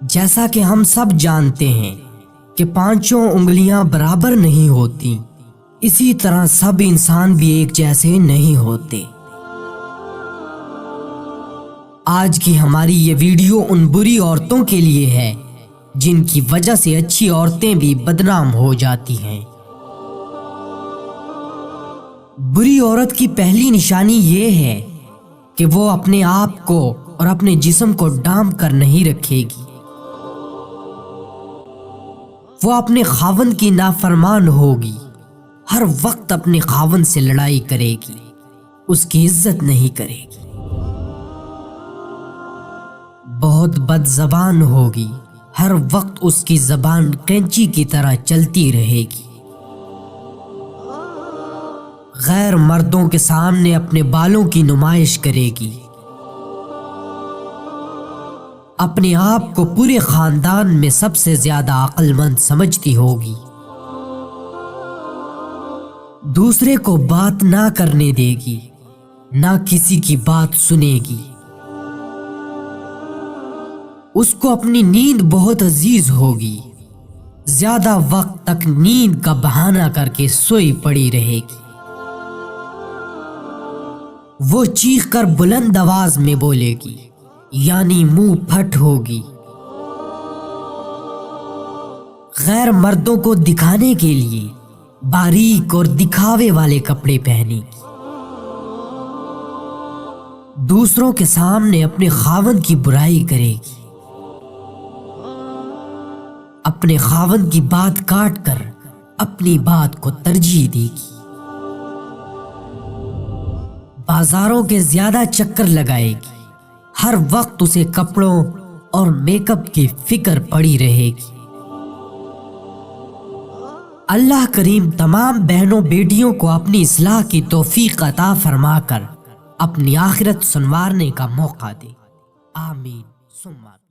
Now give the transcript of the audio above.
جیسا کہ ہم سب جانتے ہیں کہ پانچوں انگلیاں برابر نہیں ہوتی، اسی طرح سب انسان بھی ایک جیسے نہیں ہوتے۔ آج کی ہماری یہ ویڈیو ان بری عورتوں کے لیے ہے جن کی وجہ سے اچھی عورتیں بھی بدنام ہو جاتی ہیں۔ بری عورت کی پہلی نشانی یہ ہے کہ وہ اپنے آپ کو اور اپنے جسم کو ڈانپ کر نہیں رکھے گی۔ وہ اپنے خاوند کی نافرمان ہوگی، ہر وقت اپنے خاوند سے لڑائی کرے گی، اس کی عزت نہیں کرے گی، بہت بد زبان ہوگی، ہر وقت اس کی زبان کینچی کی طرح چلتی رہے گی، غیر مردوں کے سامنے اپنے بالوں کی نمائش کرے گی، اپنے آپ کو پورے خاندان میں سب سے زیادہ عقل مند سمجھتی ہوگی، دوسرے کو بات نہ کرنے دے گی، نہ کسی کی بات سنے گی، اس کو اپنی نیند بہت عزیز ہوگی، زیادہ وقت تک نیند کا بہانہ کر کے سوئی پڑی رہے گی، وہ چیخ کر بلند آواز میں بولے گی، یعنی منہ پھٹ ہوگی، غیر مردوں کو دکھانے کے لیے باریک اور دکھاوے والے کپڑے پہنے گی، دوسروں کے سامنے اپنے خاوند کی برائی کرے گی، اپنے خاوند کی بات کاٹ کر اپنی بات کو ترجیح دے گی، بازاروں کے زیادہ چکر لگائے گی، ہر وقت اسے کپڑوں اور میک اپ کی فکر پڑی رہے گی۔ اللہ کریم تمام بہنوں بیٹیوں کو اپنی اصلاح کی توفیق عطا فرما کر اپنی آخرت سنوارنے کا موقع دے، آمین ثم آمین۔